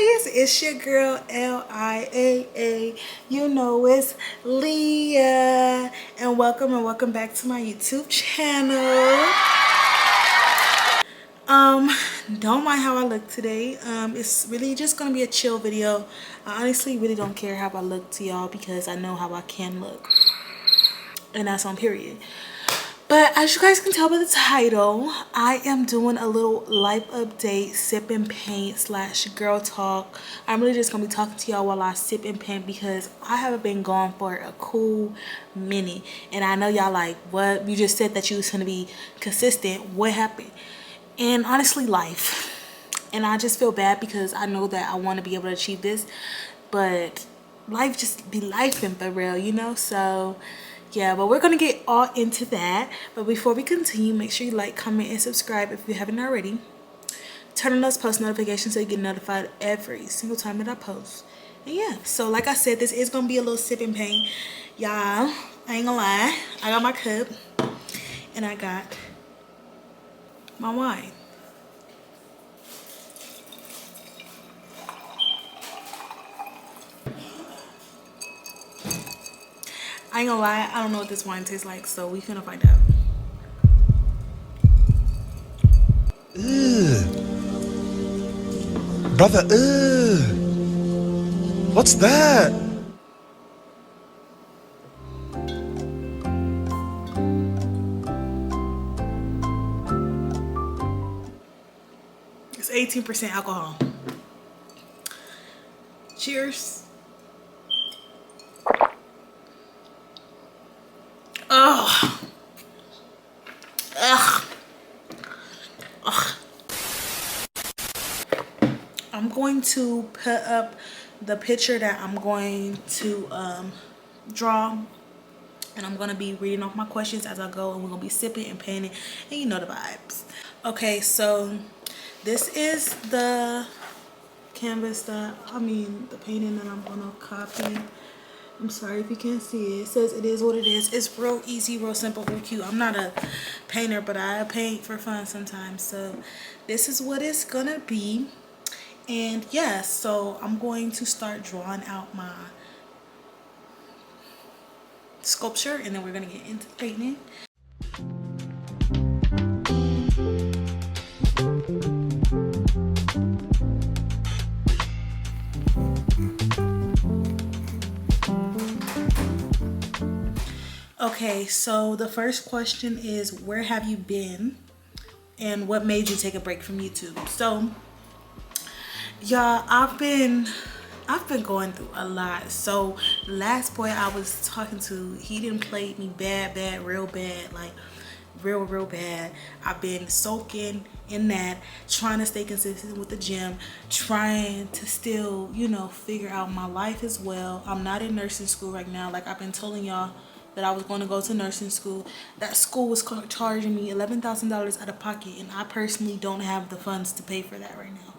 guys, it's your girl Liaa. You know it's Leah, and welcome back to my YouTube channel. Don't mind how I look today. It's really just gonna be a chill video. I honestly really don't care how I look to y'all because I know how I can look, and that's on period. But as you guys can tell by the title, I am doing a little life update, sip and paint / girl talk. I'm really just gonna be talking to y'all while I sip and paint because I haven't been gone for a cool minute. And I know y'all like, what? You just said that you was gonna be consistent. What happened? And honestly, life. And I just feel bad because I know that I want to be able to achieve this, but life just be lifing for real, you know? So yeah, but we're gonna get all into that. But before we continue, make sure you like, comment, and subscribe if you haven't already. Turn on those post notifications so you get notified every single time that I post. And yeah, so like I said, this is gonna be a little sip and paint. Y'all, I ain't gonna lie, I got my cup and I got my wine. I ain't gonna lie, I don't know what this wine tastes like, so we finna find out. Ugh. Brother, ugh. What's that? It's 18% alcohol. Cheers. Oh. Ugh. Ugh. I'm going to put up the picture that I'm going to draw, and I'm going to be reading off my questions as I go, and we're going to be sipping and painting, and you know the vibes. Okay, so this is the canvas the painting that I'm going to copy. I'm sorry if you can't see it. It says it is what it is. It's real easy, real simple, real cute. I'm not a painter, but I paint for fun sometimes. So this is what it's gonna be. And yeah, so I'm going to start drawing out my sculpture, and then we're gonna get into painting. Okay, so the first question is, where have you been and what made you take a break from YouTube? So y'all, I've been going through a lot. So the last boy I was talking to, he didn't play me bad, real bad, like real bad. I've been soaking in that, trying to stay consistent with the gym, trying to still, you know, figure out my life as well. I'm not in nursing school right now. Like I've been telling y'all that I was going to go to nursing school. That school was charging me $11,000 out of pocket, and I personally don't have the funds to pay for that right now.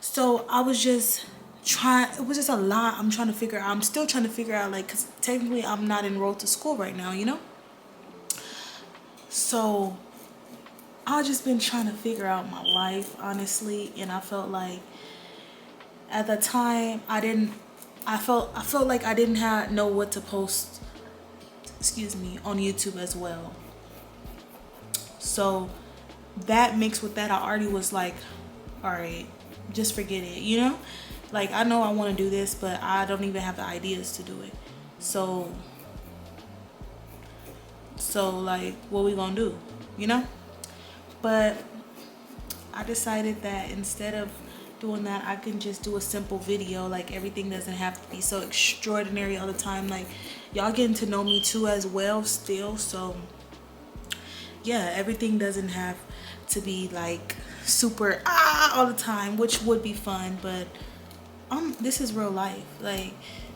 So I was just trying, it was just a lot. I'm still trying to figure out, like, because technically I'm not enrolled to school right now, you know? So I've just been trying to figure out my life, honestly, and I felt like at the time I felt like I didn't know what to post, on YouTube as well. So that mixed with that, I already was like, all right, just forget it, you know? Like, I know I want to do this, but I don't even have the ideas to do it. So like, what we gonna do, you know? But I decided that instead of doing that, I can just do a simple video. Like, everything doesn't have to be so extraordinary all the time. Like, y'all getting to know me too as well still. So yeah, everything doesn't have to be like super all the time, which would be fun, but this is real life. Like,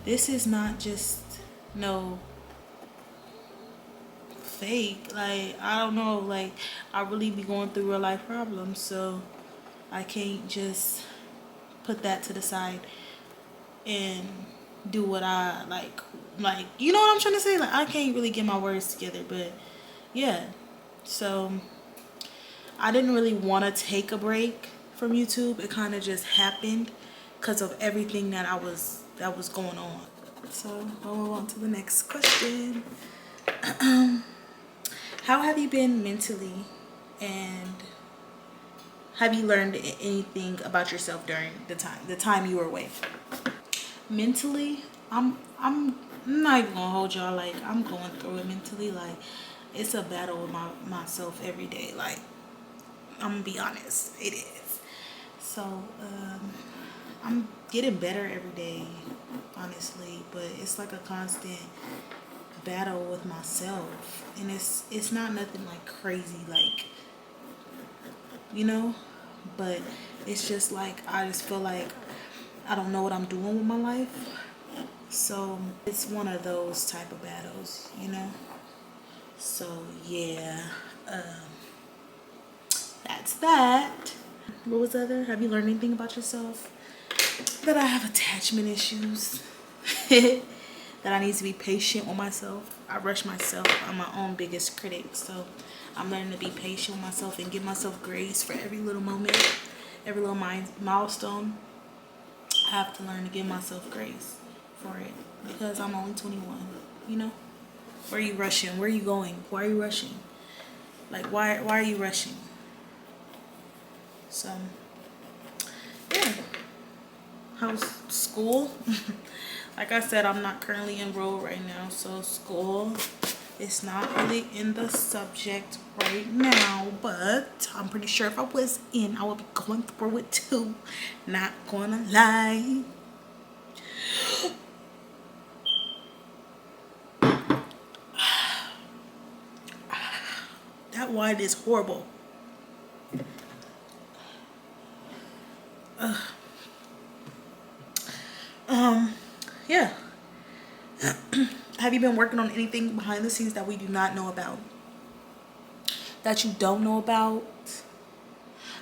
this is not just no fake. Like, I don't know, like, I really be going through real life problems, so I can't just put that to the side and do what I like, you know what I'm trying to say? Like, I can't really get my words together, but yeah. So I didn't really want to take a break from YouTube. It kind of just happened, because of everything that was going on. So we'll move on to the next question. How have you been mentally, and have you learned anything about yourself during the time you were away? Mentally, I'm not even gonna hold y'all. Like, I'm going through it mentally. Like, it's a battle with myself every day. Like, I'm gonna be honest, it is. So I'm getting better every day, honestly, but it's like a constant battle with myself, and it's not nothing like crazy, like, you know, but it's just like I just feel like I don't know what I'm doing with my life. So it's one of those type of battles, you know. So yeah, that's that. What was the other? Have you learned anything about yourself? That I have attachment issues. That I need to be patient with myself. I rush myself. I'm my own biggest critic. So I'm learning to be patient with myself and give myself grace for every little moment, every little milestone. I have to learn to give myself grace for it because I'm only 21, you know? Where are you rushing? Where are you going? Why are you rushing? Like, why are you rushing? So, yeah. How's school? Like I said, I'm not currently enrolled right now, so school is not really in the subject right now, but I'm pretty sure if I was in, I would be going through it too. Not gonna lie. That wine is horrible. Yeah. Have you been working on anything behind the scenes that we do not know about? That you don't know about?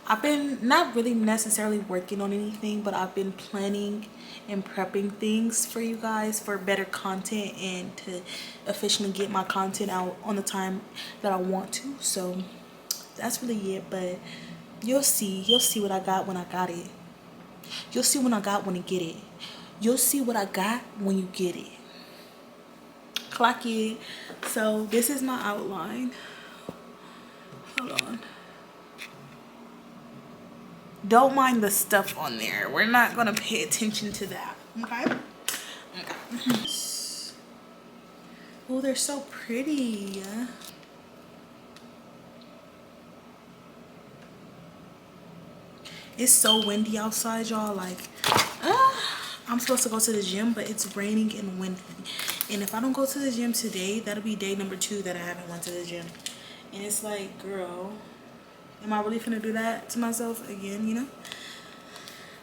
I've been not really necessarily working on anything, but I've been planning and prepping things for you guys for better content and to efficiently get my content out on the time that I want to. So that's really it, but you'll see. You'll see what I got when I got it. You'll see when I got when I get it. You'll see what I got when you get it. Clock it. So this is my outline. Hold on. Don't mind the stuff on there. We're not gonna pay attention to that. Okay? Okay. Oh, they're so pretty. It's so windy outside, y'all. Like, I'm supposed to go to the gym, but it's raining and windy. And if I don't go to the gym today, that'll be day number 2 that I haven't went to the gym. And it's like, girl, am I really finna do that to myself again, you know?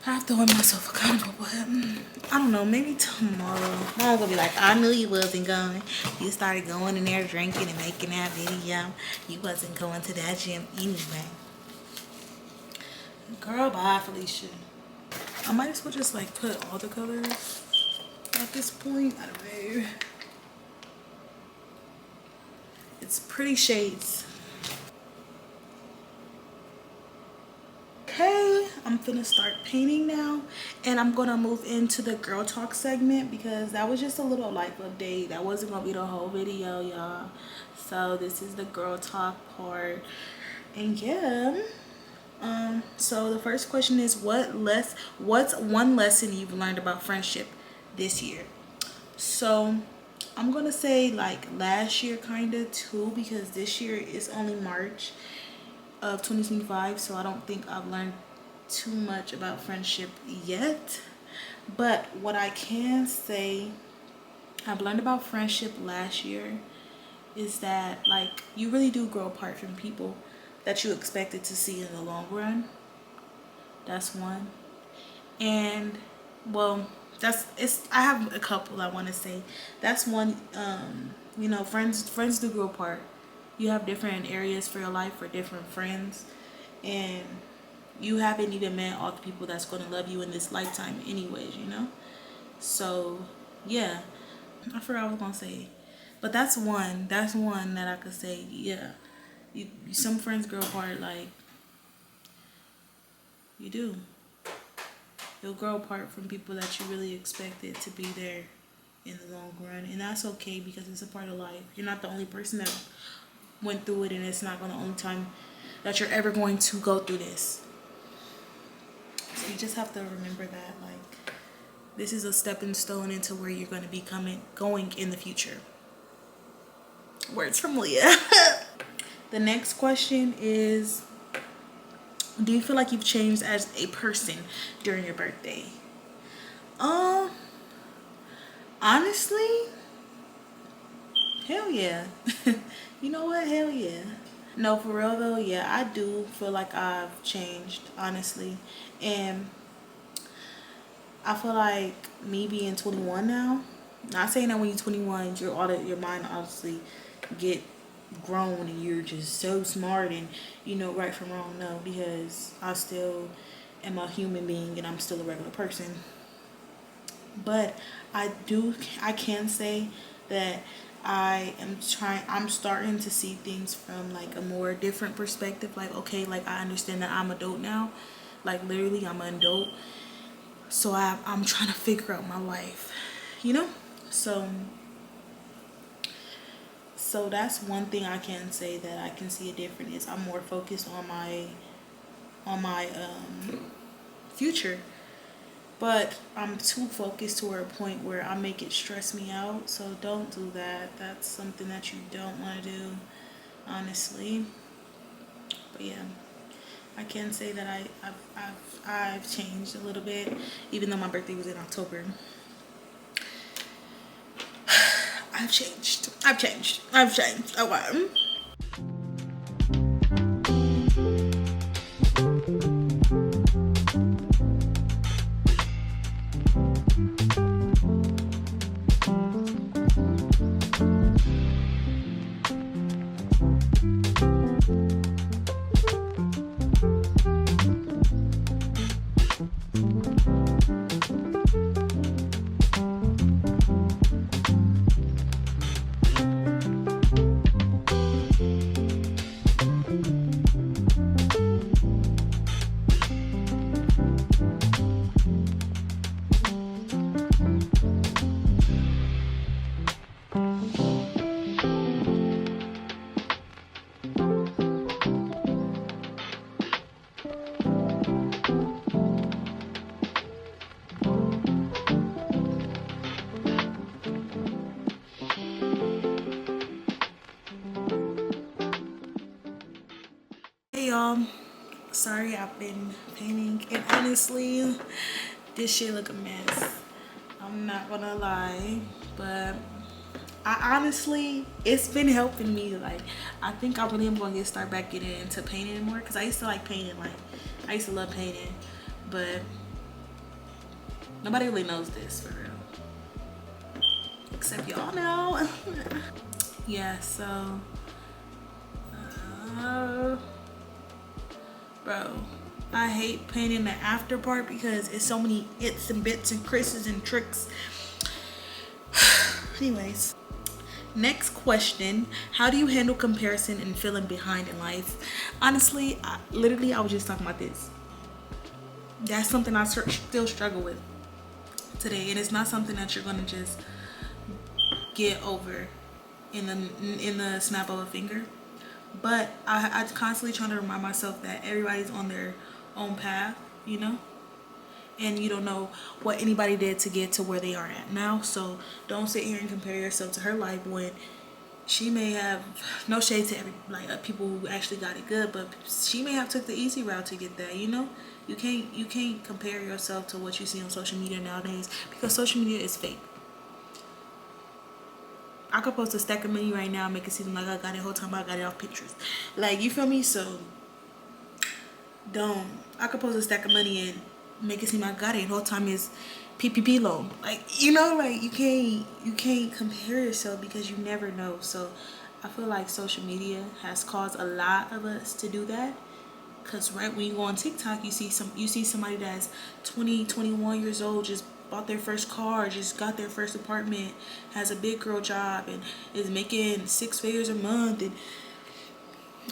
I have to hold myself accountable, but I don't know, maybe tomorrow. Mom gonna be like, I knew you wasn't going. You started going in there drinking and making that video. You wasn't going to that gym anyway. Girl, bye, Felicia. I might as well just like put all the colors at this point. I don't know. It's pretty shades. Okay, I'm finna start painting now, and I'm gonna move into the girl talk segment because that was just a little life update. That wasn't gonna be the whole video, y'all. So this is the girl talk part, and yeah. So the first question is, what's one lesson you've learned about friendship this year? So I'm gonna say like last year kinda too, because this year is only March of 2025, so I don't think I've learned too much about friendship yet. But what I can say I've learned about friendship last year is that like you really do grow apart from people that you expected to see in the long run. That's one. And well, that's it's I have a couple I want to say. That's one. You know, friends do grow apart. You have different areas for your life for different friends, and you haven't even met all the people that's going to love you in this lifetime anyways, you know. So yeah, I forgot what I was gonna say, but that's one that I could say. Yeah, some friends grow apart, like you do. You'll grow apart from people that you really expected to be there in the long run, and that's okay because it's a part of life. You're not the only person that went through it, and it's not going to the only time that you're ever going to go through this. So you just have to remember that, like, this is a stepping stone into where you're going to be going in the future. Words from Leah. The next question is, do you feel like you've changed as a person during your birthday? Honestly, hell yeah. You know what? Hell yeah. No, for real though, yeah, I do feel like I've changed, honestly. And I feel like me being 21 now, not saying that when you're 21, your mind obviously get grown and you're just so smart and you know right from wrong. No, because I still am a human being and I'm still a regular person. But I can say that I'm starting to see things from like a more different perspective. Like, okay, like I understand that I'm adult now. Like literally I'm an adult. So I'm trying to figure out my life, you know? So that's one thing I can say that I can see a difference is I'm more focused on my future. But I'm too focused to a point where I make it stress me out. So don't do that. That's something that you don't want to do, honestly. But yeah, I can say that I've changed a little bit, even though my birthday was in October. I've changed. I've changed. I've changed. Oh wow. Hey y'all. Sorry I've been painting and honestly this shit look a mess. I'm not gonna lie, but I honestly it's been helping me. Like I think I really am gonna start back getting into painting more because I used to like painting. Like I used to love painting, but nobody really knows this for real, except y'all know. Yeah, so uh, bro, I hate painting the after part because it's so many its and bits and creases and tricks. Anyways, next question: how do you handle comparison and feeling behind in life? Honestly, I was just talking about this. That's something I still struggle with today, and it's not something that you're gonna just get over in the snap of a finger. But I constantly trying to remind myself that everybody's on their own path, you know, and you don't know what anybody did to get to where they are at now. So don't sit here and compare yourself to her life when she may have no shade to people who actually got it good, but she may have took the easy route to get that. You know, you can't compare yourself to what you see on social media nowadays because social media is fake. I could post a stack of money right now and make it seem like I got it the whole time I got it off pictures. Like, you feel me? So, don't. I could post a stack of money and make it seem like I got it the whole time is PPP loan. Like, you know, like, you can't compare yourself because you never know. So, I feel like social media has caused a lot of us to do that. Cause right when you go on TikTok, you see somebody that's 20, 21 years old just bought their first car, just got their first apartment, has a big girl job, and is making 6 figures a month, and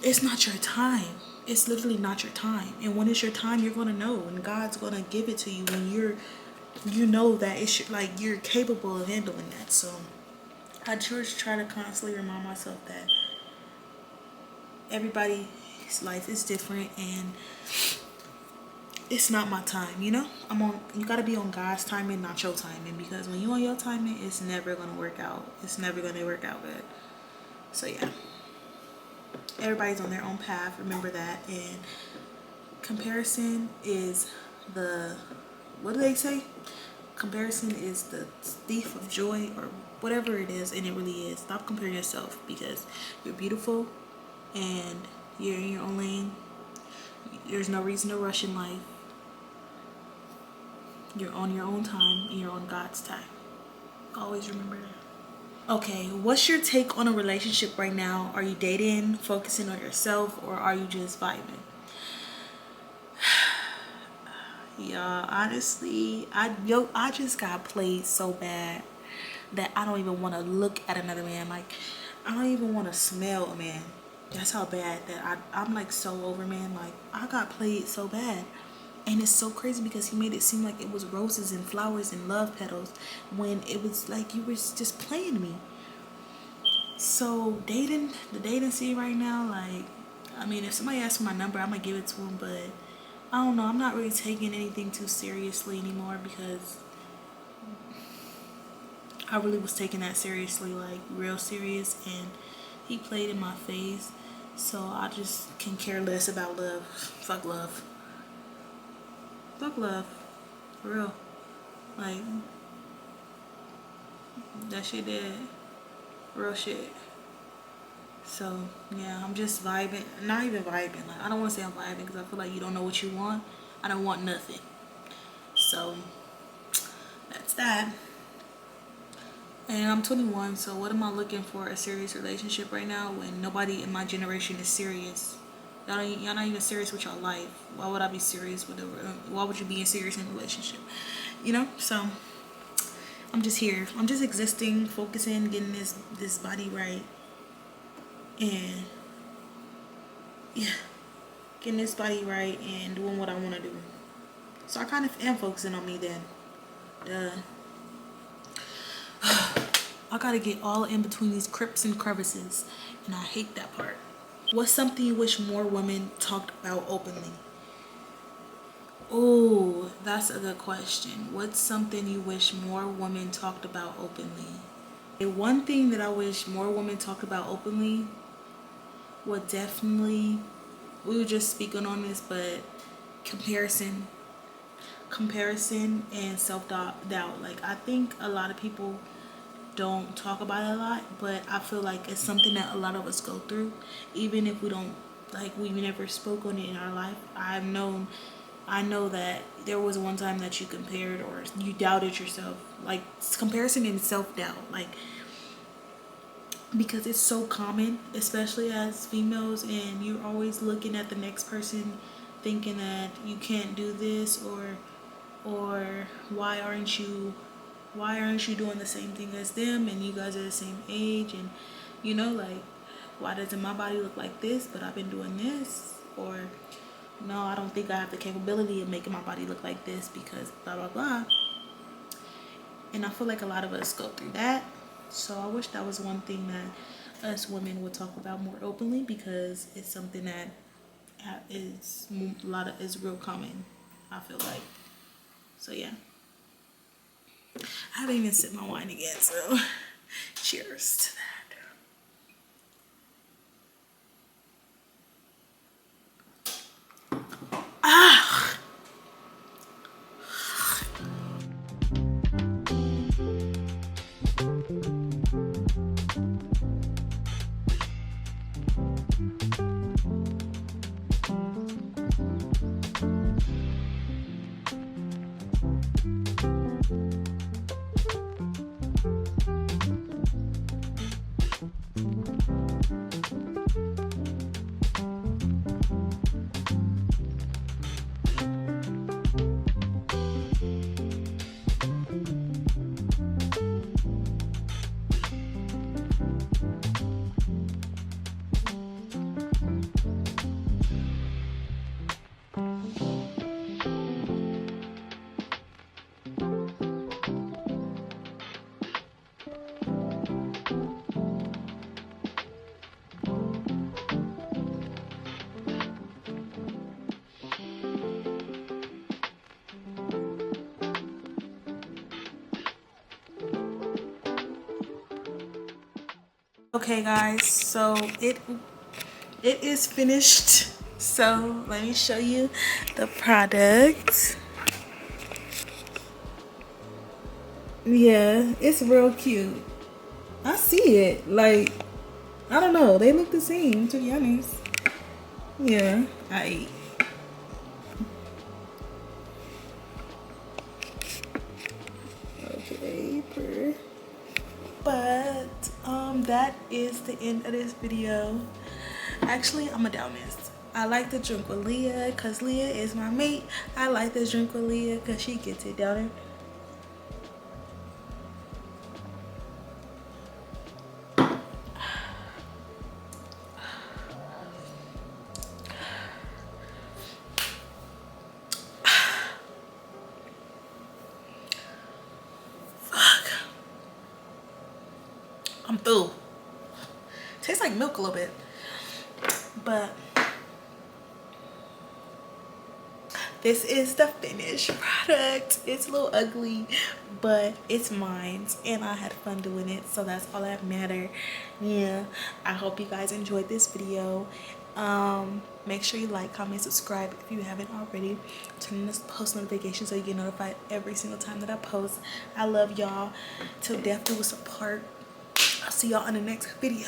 it's not your time. It's literally not your time. And when it's your time, you're gonna know, and God's gonna give it to you when you know that like you're capable of handling that. So I just try to constantly remind myself that everybody's life is different, and it's not my time, you know? You gotta be on God's timing, not your timing, because when you on your timing, it's never gonna work out. It's never gonna work out good. So yeah. Everybody's on their own path, remember that. And comparison is what do they say? Comparison is the thief of joy, or whatever it is, and it really is. Stop comparing yourself, because you're beautiful and you're in your own lane. There's no reason to rush in life. You're on your own time and you're on God's time. Always remember that. Okay, what's your take on a relationship right now? Are you dating, focusing on yourself, or are you just vibing? Yeah, honestly, I just got played so bad that I don't even want to look at another man. Like, I don't even want to smell a man. That's how bad that I'm like so over man. Like, I got played so bad. And it's so crazy because he made it seem like it was roses and flowers and love petals, when it was like you were just playing me. So the dating scene right now, like, I mean, if somebody asks for my number, I'm gonna give it to him, but I don't know, I'm not really taking anything too seriously anymore, because I really was taking that seriously, like real serious, and he played in my face. So I just can care less about love. Fuck love. Fuck love. For real. Like, that shit dead. Real shit. So yeah, I'm just vibing. Not even vibing. Like, I don't want to say I'm vibing, because I feel like you don't know what you want. I don't want nothing. So that's that. And I'm 21, so what am I looking for? A serious relationship right now, when nobody in my generation is serious? Y'all not even serious with your life. Why would I be serious with why would you be serious in a relationship? You know? So I'm just here. I'm just existing, focusing, getting this body right. And yeah, getting this body right and doing what I want to do. So I kind of am focusing on me then. Duh. I gotta get all in between these crypts and crevices, and I hate that part. What's something you wish more women talked about openly? Oh, that's a good question. What's something you wish more women talked about openly? One thing that I wish more women talked about openly would definitely, we were just speaking on this, but comparison and self-doubt. Like, I think a lot of people don't talk about it a lot, but I feel like it's something that a lot of us go through, even if we don't, like, we've never spoke on it in our life. I know that there was one time that you compared or you doubted yourself, like comparison and self-doubt, like, because it's so common, especially as females, and you're always looking at the next person thinking that you can't do this, or why aren't you doing the same thing as them, and you guys are the same age, and you know, like, why doesn't my body look like this, but I've been doing this? Or no, I don't think I have the capability of making my body look like this because blah blah blah. And I feel like a lot of us go through that. So I wish that was one thing that us women would talk about more openly, because it's something that is real common, I feel like. So yeah, I haven't even sipped my wine again, so cheers to that. Ah. Okay guys, so it is finished. So let me show you the product. Yeah, it's real cute. I see it. Like, I don't know, they look the same, to be honest. Yeah, I okay, but that is the end of this video. Actually, I'm gonna down this. I like to drink with Leah because Leah is my mate. I like to drink with Leah because she gets it down. Fuck, I'm through. Tastes like milk a little bit, but this is the finished product. It's a little ugly, but it's mine and I had fun doing it, so that's all that matter. Yeah, I hope you guys enjoyed this video. Make sure you like, comment, subscribe if you haven't already. Turn on this post notification so you get notified every single time that I post. I love y'all. Till death do us apart. I'll see y'all in the next video.